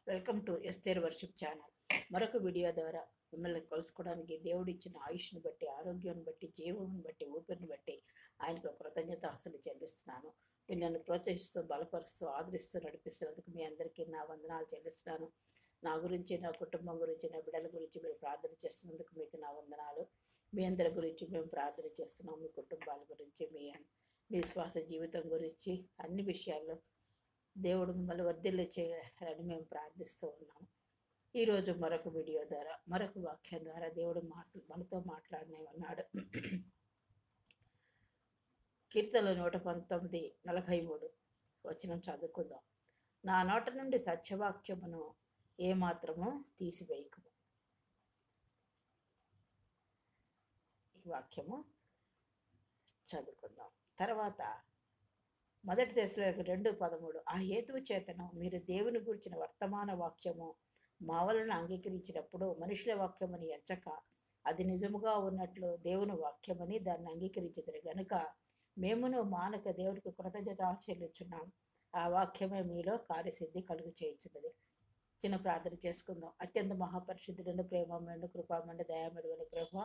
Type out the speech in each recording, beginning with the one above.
Welcome to Esther worship channel. మరొక video ద్వారా మిమ్మల్ని కలుసుకోవడానికి దేవుడిచ్చిన ఆయుష్ని బట్టి, ఆరోగ్యాన్ని బట్టి, జీవాన్ని బట్టి, ఊపిరిని బట్టి ఆయనకు కృతజ్ఞతాస్తులు చెల్లిస్తున్నాను. మీరు నన్ను ప్రోత్సహిస్తూ, బలపరుస్తూ, ఆదరిస్తూ, నడిపిస్తున్నందుకు మీ అందరికీ నా వందనాలు చెల్లిస్తున్నాను. నా గురించి, నా కుటుంబం గురించి, నా బిడ్డల గురించి మీరు ప్రార్థన చేస్తున్నందుకు మీకు నా వందనాలు. మీ అందరి గురించి మేము ప్రార్థన చేస్తున్నాం. మీ కుటుంబాల గురించి, మీ శ్వాస జీవితం గురించి, అన్ని విషయాల్లో దేవుడు మిమ్మల్ని వర్ధిల్లు చేయాలని మేము ప్రార్థిస్తూ ఉన్నాము. ఈరోజు మరొక వీడియో ద్వారా, మరొక వాక్యం ద్వారా దేవుడు మనతో మాట్లాడినవన్నాడు. కీర్తనలు 119:43 వచనం చదువుకుందాం. నా నోట నుండి సత్యవాక్యమును ఏమాత్రము తీసివేయకుము. ఈ వాక్యము చదువుకుందాం. తర్వాత 1 తెస్సలోనికయులకు 2:13 ఆ హేతువు చేతను మీరు దేవుని గురించిన వర్తమాన వాక్యము మా వలన అంగీకరించినప్పుడు మనుషుల వాక్యమని ఎంచక అది నిజముగా ఉన్నట్లు దేవుని వాక్యమని దాన్ని అంగీకరించిద్దరు గనుక మేమును మానక దేవుడికి కృతజ్ఞత చెల్లించున్నాం. ఆ వాక్యమే మీలో కార్యసిద్ధి కలుగు చేయుచున్నది. చిన్న ప్రార్థన చేసుకుందాం. అత్యంత మహాపరిశుద్ధుడైన ప్రేమమైన కృపామైన దయామరుగైన ప్రభా,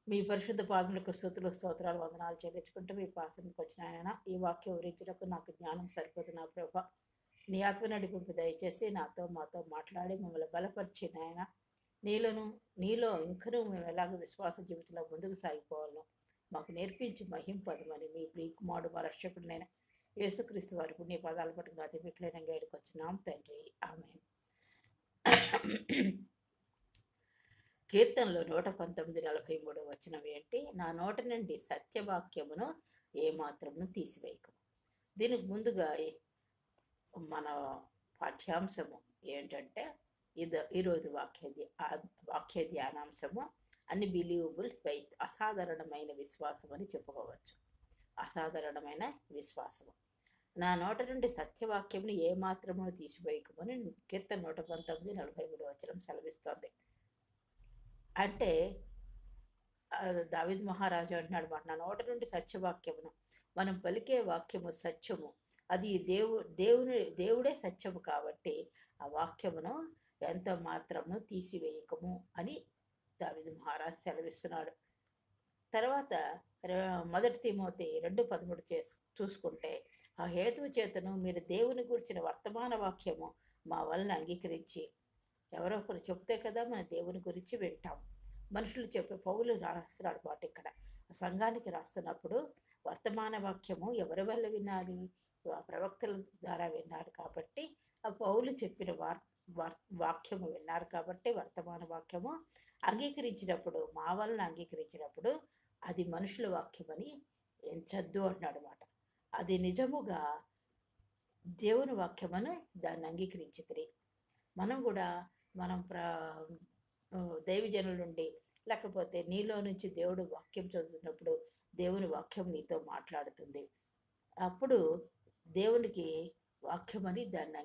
మీ పరిశుద్ధ పాదములకు స్తుతులు, స్తోత్రాలు, వందనాలు చెల్లించుకుంటూ మీ పాసనకు వచ్చిన ఆయన ఈ వాక్యం వివరించుటకు నాకు జ్ఞానం సరిపోదు నా ప్రభా. నీ ఆత్మ నడిపింపు దయచేసి మాతో మాట్లాడి మమ్మల్ని బలపరిచిన ఆయన నీలో ఇంకనూ మేము ఎలాగ విశ్వాస జీవితంలో ముందుకు సాగిపోవాలను మాకు నేర్పించి మహింపదమని మీ ప్రియకుమారుడు మా రక్షకుడినైన యేసుక్రీస్తు వారి పుణ్య పదాలు పట్టుకుని అతి మిక్కిలైన గైడుకు వచ్చినాం తండ్రి, ఆమేన్. కీర్తనలో 119:43 వచనం ఏంటి? నా నోట నుండి సత్యవాక్యమును ఏమాత్రమును తీసివేయకము. దీనికి ముందుగా మన పాఠ్యాంశము ఏంటంటే ఈరోజు వాక్య ధ్యానాంశము అన్బిలీవబుల్ ఫెయిత్, అసాధారణమైన విశ్వాసం అని చెప్పుకోవచ్చు. అసాధారణమైన విశ్వాసము. నా నోట నుండి సత్యవాక్యమును ఏమాత్రమును తీసివేయకమని కీర్తన 119:43 వచనం సెలవిస్తోంది. అంటే దావీదు మహారాజు అంటున్నాడు మాట, నా నోట నుండి సత్యవాక్యమును, మనం పలికే వాక్యము సత్యము, అది దేవుడే సత్యము కాబట్టి ఆ వాక్యమును ఎంత మాత్రము తీసివేయకము అని దావీదు మహారాజు సెలవిస్తున్నాడు. తర్వాత 1 తిమోతి 2:13 చూసుకుంటే ఆ హేతువు చేతను మీరు దేవుని గురించిన వర్తమాన వాక్యము మా వలన అంగీకరించి, ఎవరో ఒకరు చెప్తే కదా మన దేవుని గురించి వింటాం. మనుషులు చెప్పే పౌలు రాస్తున్నాడు మాట ఇక్కడ సంఘానికి రాస్తున్నప్పుడు వర్తమాన వాక్యము ఎవరి వల్ల వినాలి? ప్రవక్తల ద్వారా విన్నారు కాబట్టి ఆ పౌలు చెప్పిన వాక్యము విన్నారు కాబట్టి వర్తమాన వాక్యము అంగీకరించినప్పుడు, మా వలన అంగీకరించినప్పుడు అది మనుషుల వాక్యమని ఎంచద్దు అంటున్నాడు మాట. అది నిజముగా దేవుని వాక్యమని దాన్ని అంగీకరించితిరి. మనం కూడా దైవజనుల నుండి లేకపోతే నీలో నుంచి దేవుడు వాక్యం చదువుతున్నప్పుడు దేవుని వాక్యం నీతో మాట్లాడుతుంది. అప్పుడు దేవునికి వాక్యమని దాన్ని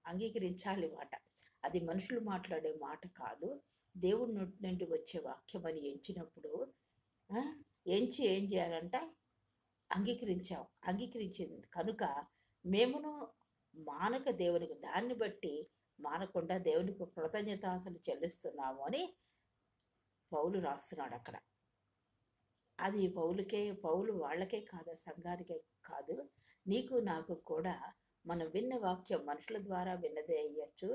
అంగీకరించాలి మాట. అది మనుషులు మాట్లాడే మాట కాదు, దేవుడి నోటి నుండి వచ్చే వాక్యమని ఎంచినప్పుడు ఎంచి ఏం చేయాలంటే అంగీకరించింది కనుక మేమును మానక దేవునికి, దాన్ని బట్టి మానకుండా దేవునికి కృతజ్ఞతాస్తులు చెల్లిస్తున్నాము అని పౌలు రాస్తున్నాడు అక్కడ. అది పౌలు వాళ్ళకే కాదు, సంఘానికే కాదు, నీకు నాకు కూడా మనం విన్న వాక్యం మనుషుల ద్వారా విన్నదే అయ్యచ్చు.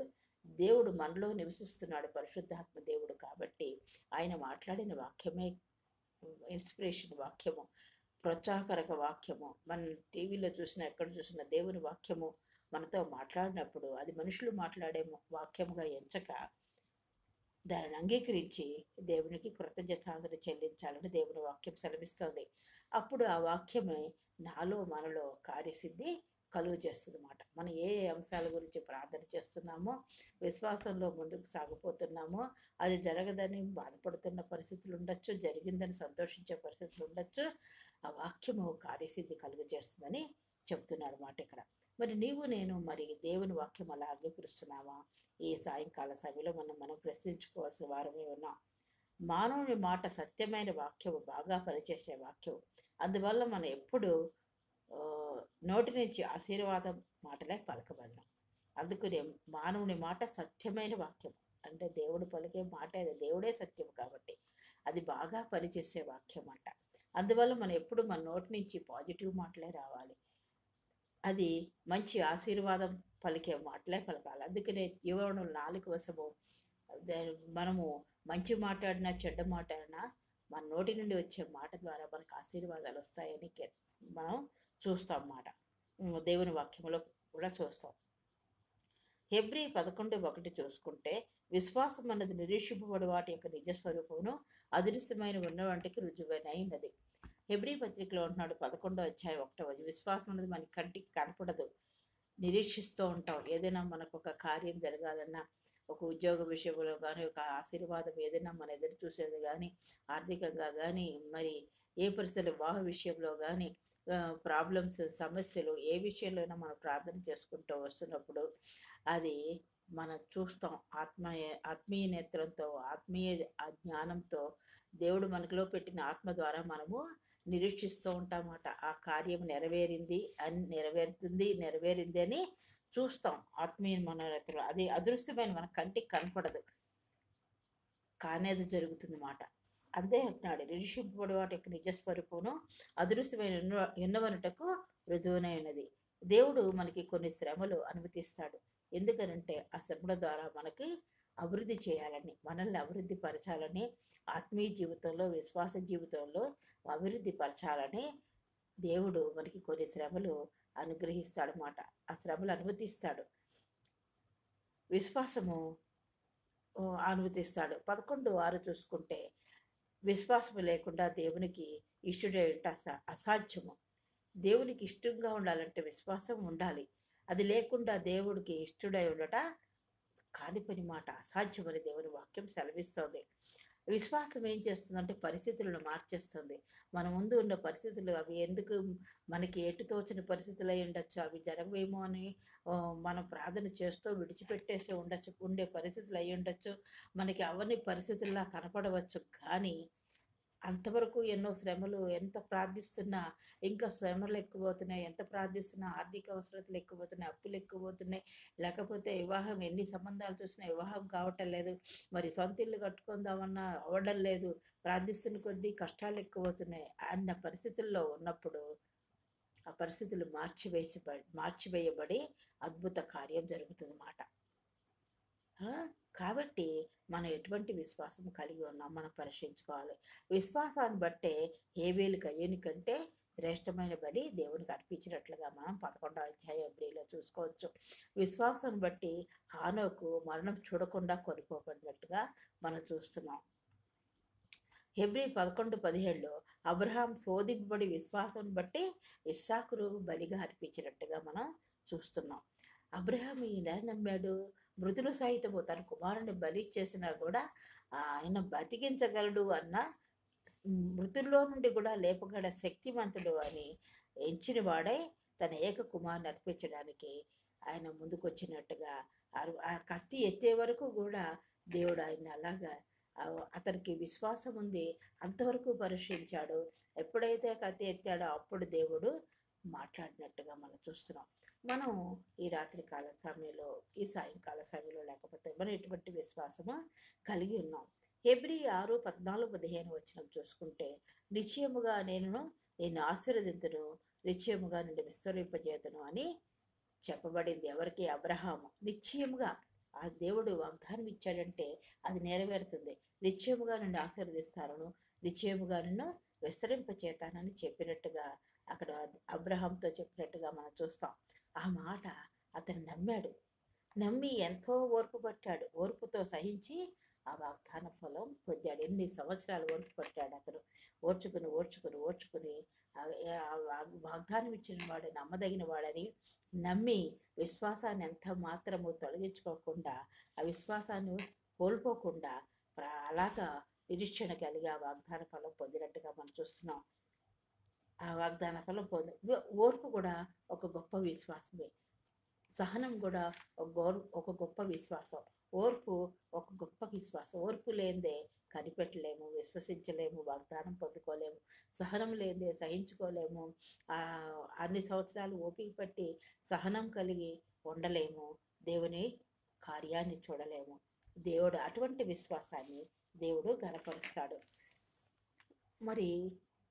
దేవుడు మనలో నివసిస్తున్నాడు, పరిశుద్ధాత్మ దేవుడు కాబట్టి ఆయన మాట్లాడిన వాక్యమే ఇన్స్పిరేషన్ వాక్యము, ప్రోత్సాహకరక వాక్యము. మన టీవీలో చూసినా ఎక్కడ చూసినా దేవుని వాక్యము మనతో మాట్లాడినప్పుడు అది మనుషులు మాట్లాడే వాక్యముగా ఎంచక దానిని అంగీకరించి దేవునికి కృతజ్ఞతాస్తులు చెల్లించాలని దేవుని వాక్యం సెలవిస్తుంది. అప్పుడు ఆ వాక్యమే మనలో కార్యసిద్ధి కలుగు చేస్తుంది అన్నమాట. మనం ఏ అంశాల గురించి ప్రార్థన చేస్తున్నామో, విశ్వాసంలో ముందుకు సాగిపోతున్నామో, అది జరగదని బాధపడుతున్న పరిస్థితులు ఉండొచ్చు, జరిగిందని సంతోషించే పరిస్థితులు ఉండొచ్చు, ఆ వాక్యము కార్యసిద్ధి కలుగు చేస్తుందని చెప్తున్నాడు మాట ఇక్కడ. మరి నేను దేవుని వాక్యం అలా అంగీకరిస్తున్నామా? ఈ సాయంకాల సమయంలో మనం ప్రశ్నించుకోవాల్సిన వారమే ఉన్నాం. మానవుని మాట సత్యమైన వాక్యము, బాగా పనిచేసే వాక్యం. అందువల్ల మనం ఎప్పుడు నోటి నుంచి ఆశీర్వాదం మాటలే పలకబడినాం. అందుకనే మానవుని మాట సత్యమైన వాక్యం. అంటే దేవుడు పలికే మాట అది, దేవుడే సత్యం కాబట్టి అది బాగా పనిచేసే వాక్యం అంట. అందువల్ల మనం ఎప్పుడు మన నోటి నుంచి పాజిటివ్ మాటలే రావాలి. అది మంచి ఆశీర్వాదం పలికే మాటలే పలకాలి. అందుకనే జీవనం 4 వశము మనము మంచి మాట్లాడినా చెడ్డ మాట్లాడినా మన నోటి నుండి వచ్చే మాట ద్వారా మనకు ఆశీర్వాదాలు వస్తాయని మనం చూస్తాం అన్నమాట. దేవుని వాక్యంలో కూడా చూస్తాం. హెబ్రీ 11:1 చూసుకుంటే విశ్వాసం అన్నది నిరీక్షింపబడి వాటి యొక్క నిజస్వరూపమును అదృశ్యమైన ఉన్న వాటికి రుజువైనది. హెబ్రీ పత్రికలో ఉంటున్నాడు 11వ అధ్యాయం 1వ విశ్వాసం అనేది మన కంటికి కనపడదు, నిరీక్షిస్తూ ఉంటాం. ఏదైనా మనకు ఒక కార్యం జరగాలన్నా, ఒక ఉద్యోగ విషయంలో కానీ, ఒక ఆశీర్వాదం ఏదైనా మన ఎదురు చూసేది కానీ, ఆర్థికంగా కానీ, మరి ఏ పరిస్థితులు వివాహ విషయంలో కానీ, ప్రాబ్లమ్స్ సమస్యలు ఏ విషయంలోనైనా మనం ప్రార్థన చేసుకుంటూ వస్తున్నప్పుడు అది మనం చూస్తాం. ఆత్మీయ నేత్రంతో, ఆత్మీయ జ్ఞానంతో దేవుడు మనలో పెట్టిన ఆత్మ ద్వారా మనము నిరీక్షిస్తూ ఉంటామన్నమాట. ఆ కార్యం నెరవేరింది అని చూస్తాం. ఆత్మీయ మనోనేత్రంలో అది అదృశ్యమైన మన కంటికి కనపడదు, కానీ అది జరుగుతుంది మాట. అంతే అంటున్నాడు, నిరీక్షింపబడి వాటి యొక్క నిజస్వరూపమును అదృశ్యమైన ఉన్నవనుటకు రుజువునైనది. దేవుడు మనకి కొన్ని శ్రమలు అనుమతిస్తాడు. ఎందుకనంటే ఆ శ్రమల ద్వారా మనకి అభివృద్ధి చేయాలని, మనల్ని అభివృద్ధి పరచాలని, ఆత్మీయ జీవితంలో, విశ్వాస జీవితంలో అభివృద్ధి పరచాలని దేవుడు మనకి కొన్ని శ్రమలు అనుగ్రహిస్తాడన్నమాట. ఆ శ్రమలు అనుమతిస్తాడు, విశ్వాసము అనుమతిస్తాడు. 11:6 చూసుకుంటే విశ్వాసము లేకుండా దేవునికి ఇష్టడై అసాధ్యము. దేవునికి ఇష్టంగా ఉండాలంటే విశ్వాసం ఉండాలి. అది లేకుండా దేవుడికి ఇష్టడై ఉండట కాని పని మాట, అసాధ్యమని దేవుని వాక్యం సెలవిస్తుంది. విశ్వాసం ఏం చేస్తుందంటే పరిస్థితులను మార్చేస్తుంది. మన ముందు ఉన్న పరిస్థితులు అవి ఎందుకు మనకి ఎటు తోచని పరిస్థితులు అయి ఉండొచ్చు, అవి జరగవేమో అని మనం ప్రార్థన చేస్తూ విడిచిపెట్టేసి ఉండే పరిస్థితులు అయి ఉండొచ్చు. మనకి అవన్నీ పరిస్థితుల్లా కనపడవచ్చు, కానీ అంతవరకు ఎన్నో శ్రమలు, ఎంత ప్రార్థిస్తున్నా ఇంకా శ్రమలు ఎక్కువవుతున్నాయి, ఎంత ప్రార్థిస్తున్నా ఆర్థిక అవసరతలు ఎక్కువవుతున్నాయి, అప్పులు ఎక్కువవుతున్నాయి, లేకపోతే వివాహం ఎన్ని సంబంధాలు చూసినా వివాహం కావటం లేదు, మరి సొంత ఇల్లు కట్టుకుందామన్నా అవ్వడం లేదు, ప్రార్థిస్తున్న కొద్దీ కష్టాలు ఎక్కువవుతున్నాయి అన్న పరిస్థితుల్లో ఉన్నప్పుడు ఆ పరిస్థితులు మార్చివేయబడి అద్భుత కార్యం జరుగుతుంది అన్నమాట. కాబట్టి మనం ఎటువంటి విశ్వాసం కలిగి ఉన్నాం మనం పరీక్షించుకోవాలి. విశ్వాసాన్ని బట్టే హేబేలు కయ్యూని కంటే శ్రేష్టమైన బలి దేవునికి అర్పించినట్లుగా మనం 11వ అధ్యాయం హెబ్రీలో చూసుకోవచ్చు. విశ్వాసాన్ని బట్టి హానోకు మరణం చూడకుండా కొనిపోబడినట్టుగా మనం చూస్తున్నాం. హెబ్రీ 11:17 అబ్రహాం శోధింపబడి విశ్వాసం బట్టి ఇస్సాకును బలిగా అర్పించినట్టుగా మనం చూస్తున్నాం. అబ్రహాం ఇలా నమ్మాడు, మృతులు సహితము తన కుమారుని బలి చేసినా కూడా ఆయన బతికించగలడు అన్న, మృతుల్లో నుండి కూడా లేపగల శక్తిమంతుడు అని ఎంచిన వాడై తన ఏక కుమారుని అర్పించడానికి ఆయన ముందుకొచ్చినట్టుగా, ఆ కత్తి ఎత్తే వరకు కూడా దేవుడు ఆయన అలాగా అతనికి విశ్వాసం ఉంది అంతవరకు పరీక్షించాడు. ఎప్పుడైతే కత్తి ఎత్తాడో అప్పుడు దేవుడు మాట్లాడినట్టుగా మనం చూస్తున్నాం. మనం ఈ రాత్రికాల సమయంలో, ఈ సాయంకాల సమయంలో లేకపోతే మనం ఎటువంటి విశ్వాసము కలిగి ఉన్నాం. హెబ్రీ 6:14-15 చూసుకుంటే నిశ్చయముగా నేను ఆశీర్వదింతును, నిశ్చయముగా నిన్ను విస్తరింపజేతును అని చెప్పబడింది. ఎవరికి? అబ్రహాము. నిశ్చయముగా ఆ దేవుడు వాగ్దానం ఇచ్చాడంటే అది నెరవేరుతుంది. నిశ్చయముగా నిన్ను ఆశీర్వదిస్తాను, నిశ్చయముగా నిన్ను విస్తరింపచేతానని చెప్పినట్టుగా అక్కడ అబ్రహాంతో చెప్పినట్టుగా మనం చూస్తాం. ఆ మాట అతను నమ్మాడు. నమ్మి ఎంతో ఓర్పు పట్టాడు. ఓర్పుతో సహించి ఆ వాగ్దాన ఫలం పొందాడు. ఎన్ని సంవత్సరాలు ఓర్పు పట్టాడు అతను. ఓర్చుకుని వాగ్దానం ఇచ్చిన వాడు నమ్మదగిన వాడని నమ్మి విశ్వాసాన్ని ఎంత మాత్రము తొలగించుకోకుండా, ఆ విశ్వాసాన్ని కోల్పోకుండా అలాగా నిరీక్షణ కలిగి ఆ వాగ్దాన ఫలం పొందినట్టుగా మనం చూస్తున్నాం. ఆ వాగ్దాన ఫలం ఓర్పు కూడా ఒక గొప్ప విశ్వాసమే. సహనం కూడా ఒక గొప్ప విశ్వాసం. ఓర్పు ఒక గొప్ప విశ్వాసం. ఓర్పు లేనిదే కనిపెట్టలేము, విశ్వసించలేము, వాగ్దానం పొందుకోలేము. సహనం లేనిదే సహించుకోలేము. అన్ని సంవత్సరాలు ఓపిక పట్టి సహనం కలిగి ఉండలేము. దేవుని కార్యాన్ని చూడలేము. దేవుడు అటువంటి విశ్వాసాన్ని దేవుడు గనపరుస్తాడు. మరి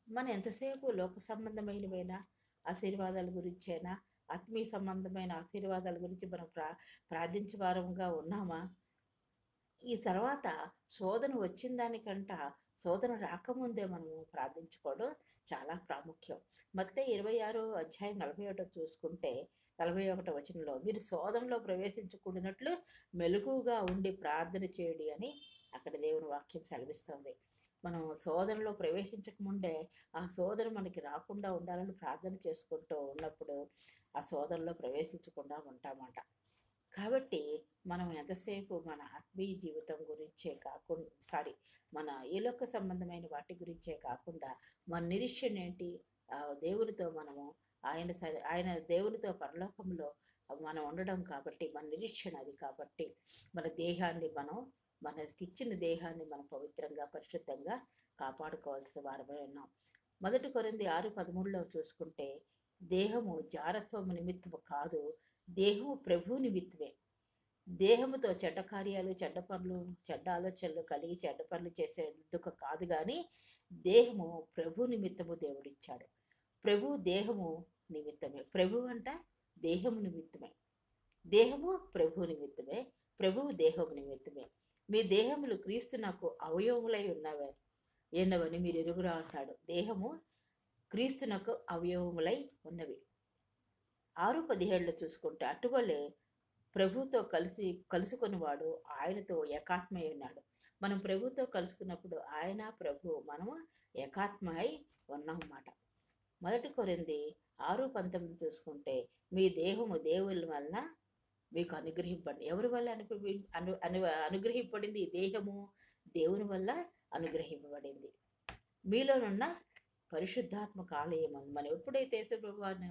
మనం ఎంతసేపు లోక సంబంధమైనవైనా ఆశీర్వాదాల గురించైనా, ఆత్మీయ సంబంధమైన ఆశీర్వాదాల గురించి మనం ప్రార్థించే వారంగా ఉన్నామా? ఈ తర్వాత శోధన వచ్చిన దానికంట శోధన రాకముందే మనము ప్రార్థించుకోవడం చాలా ప్రాముఖ్యం. మత్తయి 26:41 చూసుకుంటే 41 వచనంలో, మీరు శోధనలో ప్రవేశించకూడనట్లు మెలకువగా ఉండి ప్రార్థన చేయడి అని అక్కడ దేవుని వాక్యం సెలవిస్తుంది. మనం శోధనలో ప్రవేశించకముందే ఆ శోధన మనకి రాకుండా ఉండాలని ప్రార్థన చేసుకుంటూ ఉన్నప్పుడు ఆ శోధనలో ప్రవేశించకుండా ఉంటామట. కాబట్టి మనం ఎంతసేపు మన ఆత్మీయ జీవితం గురించే కాకుండా మన ఏలోక సంబంధమైన వాటి గురించే కాకుండా మన నిరీక్షణ ఏంటి? దేవునితో మనము ఆయన దేవునితో పరలోకంలో మనం ఉండడం కాబట్టి మన నిరీక్షణ అది. కాబట్టి మన దేహాన్ని మనకిచ్చిన దేహాన్ని మనం పవిత్రంగా పరిశుద్ధంగా కాపాడుకోవాల్సిన వారమై ఉన్నాం. 1 కొరింథీ 6:13 చూసుకుంటే, దేహము జారత్వము నిమిత్తము కాదు, దేహము ప్రభు నిమిత్తమే. దేహముతో చెడ్డ కార్యాలు, చెడ్డ పనులు, చెడ్డ ఆలోచనలు కలిగి చెడ్డ పనులు చేసేందుకు కాదు, కానీ దేహము ప్రభు నిమిత్తము దేవుడిచ్చాడు. ప్రభు దేహము నిమిత్తమే. ప్రభు అంట దేహము నిమిత్తమే. దేహము ప్రభు నిమిత్తమే. ప్రభువు దేహము నిమిత్తమే. మీ దేహములు క్రీస్తు నాకు అవయవములై ఉన్నవని మీరు ఎరుగురా అంటాడు. దేహము క్రీస్తునకు అవయవములై ఉన్నవి. 6:17 చూసుకుంటే, అటువలే ప్రభుతో కలుసుకున్నవాడు ఆయనతో ఏకాత్మై ఉన్నాడు. మనం ప్రభుతో కలుసుకున్నప్పుడు ఆయన ప్రభు మనము ఏకాత్మై ఉన్నామన్నమాట. 1 కొరింథీ 6:19 చూసుకుంటే, మీ దేహము దేవుని వలన మీకు అనుగ్రహింపండి. ఎవరి వల్ల అనుగ్రహింపబడింది? దేహము దేవుని వల్ల అనుగ్రహింపబడింది. మీలోనున్న పరిశుద్ధాత్మ ఆలయం. మనం ఎప్పుడైతే యేసుప్రభువును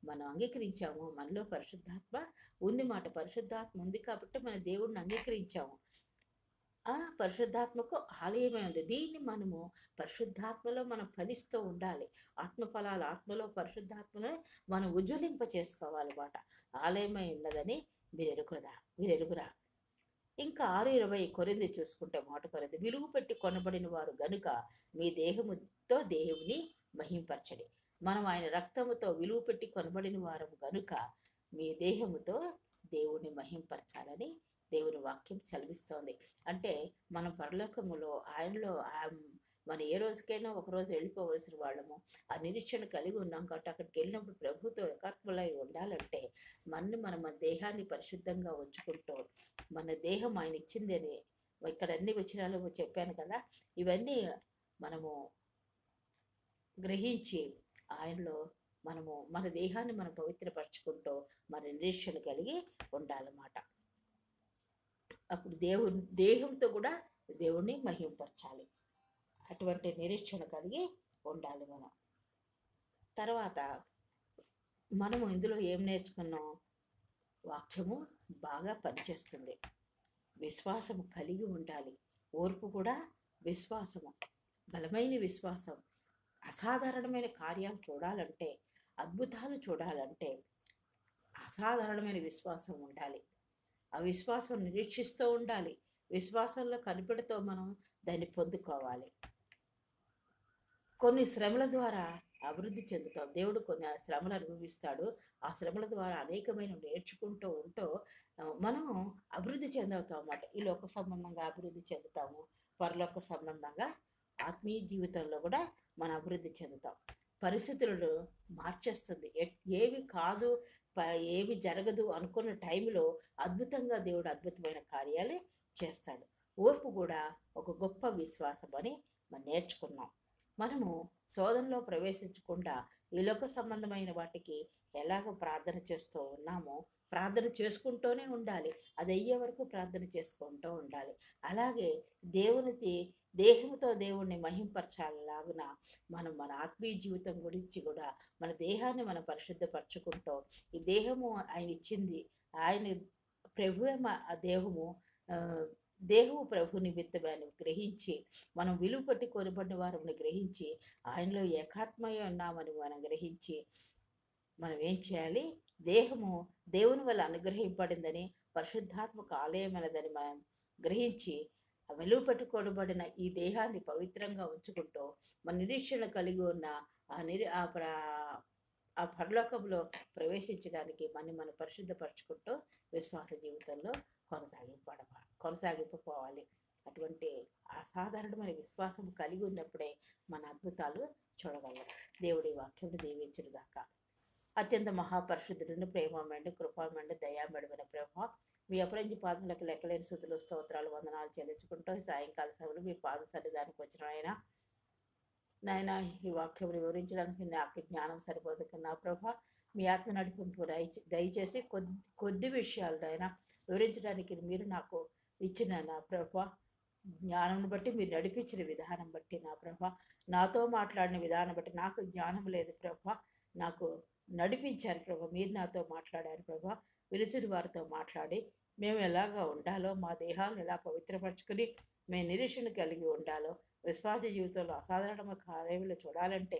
మనం అంగీకరించామో మనలో పరిశుద్ధాత్మ ఉంది మాట. పరిశుద్ధాత్మ ఉంది కాబట్టి మన దేవుడిని అంగీకరించాము. ఆ పరిశుద్ధాత్మకు ఆలయమే ఉంది. దీన్ని మనము పరిశుద్ధాత్మలో మనం ఫలిస్తూ ఉండాలి. ఆత్మఫలాలు ఆత్మలో పరిశుద్ధాత్మలో మనం ఉజ్వలింప చేసుకోవాలన్నమాట. ఆలయమై ఉన్నదని మీరు ఎరుగురా. ఇంకా 6:20 కొరింథీ చూసుకుంటే, 1 కొరింథీ, విలువ పెట్టి కొనబడిన వారు గనుక మీ దేహముతో దేవుని మహింపరచండి. మనం ఆయన రక్తముతో విలువ పెట్టి కొనబడిన వారు గనుక మీ దేహముతో దేవుని మహింపరచాలని దేవుని వాక్యం చదివిస్తోంది. అంటే మనం పరలోకములో ఆయనలో మనం ఏ రోజుకైనా ఒకరోజు వెళ్ళిపోవలసిన వాళ్ళము. ఆ నిరీక్షణ కలిగి ఉన్నాం కాబట్టి అక్కడికి వెళ్ళినప్పుడు ప్రభుతో ఏకాత్మలై ఉండాలంటే మన దేహాన్ని పరిశుద్ధంగా ఉంచుకుంటూ, మన దేహం ఆయన ఇచ్చిందని ఇక్కడ అన్ని వచనాలు చెప్పాను కదా, ఇవన్నీ మనము గ్రహించి ఆయనలో మనము మన దేహాన్ని మనం పవిత్రపరచుకుంటూ మన నిరీక్షణ కలిగి ఉండాలన్నమాట. అప్పుడు దేహంతో కూడా దేవుణ్ణి మహింపరచాలి. అటువంటి నిరీక్షణ కలిగి ఉండాలి మనం. తర్వాత మనము ఇందులో ఏం నేర్చుకున్నాం? వాక్యము బాగా పనిచేస్తుంది. విశ్వాసము కలిగి ఉండాలి. ఓర్పు కూడా విశ్వాసము, బలమైన విశ్వాసం. అసాధారణమైన కార్యాలు చూడాలంటే, అద్భుతాలు చూడాలంటే అసాధారణమైన విశ్వాసం ఉండాలి. ఆ విశ్వాసం నిరీక్షిస్తూ ఉండాలి. విశ్వాసంలో కనిపెడుతూ మనం దాన్ని పొందుకోవాలి. కొన్ని శ్రమల ద్వారా అభివృద్ధి చెందుతాం. దేవుడు కొన్ని శ్రమలు అనుభవిస్తాడు. ఆ శ్రమల ద్వారా అనేకమైన నేర్చుకుంటూ ఉంటూ మనం అభివృద్ధి చెందుతాం అన్నమాట. ఈ లోక సంబంధంగా అభివృద్ధి చెందుతాము, పరలోక సంబంధంగా ఆత్మీయ జీవితంలో కూడా మనం అభివృద్ధి చెందుతాం. పరిస్థితులను మార్చేస్తుంది. ఏమి కాదు, ఏమి జరగదు అనుకున్న టైంలో అద్భుతంగా దేవుడు అద్భుతమైన కార్యాలు చేస్తాడు. ఓర్పు కూడా ఒక గొప్ప విశ్వాసం అని మనం నేర్చుకున్నాం. మనము శోధనలో ప్రవేశించకుండా ఈ లోక సంబంధమైన వాటికి ఎలాగ ప్రార్థన చేస్తూ ఉన్నామో ప్రార్థన చేసుకుంటూనే ఉండాలి. అది అయ్యే వరకు ప్రార్థన చేసుకుంటూ ఉండాలి. అలాగే దేహంతో దేవుణ్ణి మహింపరచాలాగున మనం మన ఆత్మీయ జీవితం గురించి కూడా మన దేహాన్ని మనం పరిశుద్ధపరచుకుంటూ, ఈ దేహము ఆయన ఇచ్చింది, ఆయన ప్రభువే దేహము ప్రభు నిమిత్తమని గ్రహించి, మనం విలువ పట్టి కొనబడిన వారిని గ్రహించి, ఆయనలో ఏకాత్మయ ఉన్నామని మనం గ్రహించి మనం ఏం చేయాలి? దేహము దేవుని వల్ల అనుగ్రహింపబడిందని, పరిశుద్ధాత్మక ఆలయమైనదని మనం గ్రహించి వెలుగు పెట్టుకోబడిన ఈ దేహాన్ని పవిత్రంగా ఉంచుకుంటూ మన నిరీక్షణ కలిగి ఉన్న ఆ నిరి ఆ ప్ర ఆ పరలోకంలో ప్రవేశించడానికి మనం పరిశుద్ధపరచుకుంటూ విశ్వాస జీవితంలో కొనసాగింపుకోవాలి. అటువంటి అసాధారణమైన విశ్వాసం కలిగి ఉన్నప్పుడే మన అద్భుతాలు చూడగలం. దేవుడి వాక్యం దీవించుగాక. అత్యంత మహాపరిశుద్ధుడిని, ప్రేమమేండి, కృపామేండి, దయామేడమైన ప్రభా, మీ అపరంజి పాదములకు లెక్కలేని స్థుతులు, స్తోత్రాలు, వందనాలు చెల్లించుకుంటూ సాయంకాల సమయంలో మీ పాద సన్నిధానికి వచ్చిన నాయన ఈ వాక్యం వివరించడానికి నాకు జ్ఞానం సరిపోదు నా ప్రభా, మీ ఆత్మ నడిపింపు దయచేసి కొద్ది విషయాలు నాయన వివరించడానికి మీరు నాకు ఇచ్చిన నా ప్రభా జ్ఞానం బట్టి, మీరు నడిపించిన విధానం బట్టి నా ప్రభా, నాతో మాట్లాడిన విధానం బట్టి, నాకు జ్ఞానం లేదు ప్రభా, నాకు నడిపించారు ప్రభా, మీరు నాతో మాట్లాడారు ప్రభా. విరుచుని వారితో మాట్లాడి మేము ఎలాగా ఉండాలో, మా దేహాలను ఎలా పవిత్రపరచుకుని మేము నిరీక్షణ కలిగి ఉండాలో, విశ్వాస జీవితంలో అసాధారణ కార్యాలు చూడాలంటే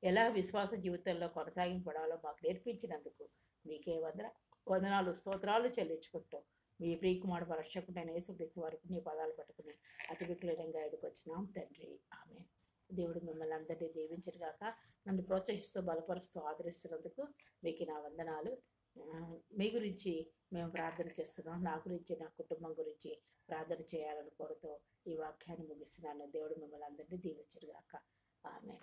ఎలా విశ్వాస జీవితంలో కొనసాగింపడాలో మాకు నేర్పించినందుకు మీకే వందనాలు స్తోత్రాలు చెల్లించుకుంటూ మీ ప్రియకుమారుడు రక్షకుడైన యేసుక్రీస్తు వారికి నీ పదాలు పట్టుకుని అతి విక్లీనంగా ఎదుకొచ్చినాం తండ్రి. ఆమె దేవుడు మిమ్మల్ని అందరినీ దీవించరుగాక. నన్ను ప్రోత్సహిస్తూ బలపరుస్తూ ఆదరిస్తున్నందుకు మీకు నా వందనాలు. మీ గురించి మేము ప్రార్థన చేస్తున్నాం, నా గురించి, నా కుటుంబం గురించి ప్రార్థన చేయాలని కోరుతూ ఈ వాక్యాన్ని ముగిస్తున్నాను. దేవుడు మిమ్మల్ని అందరినీ దీవించరుగాక. ఆమె.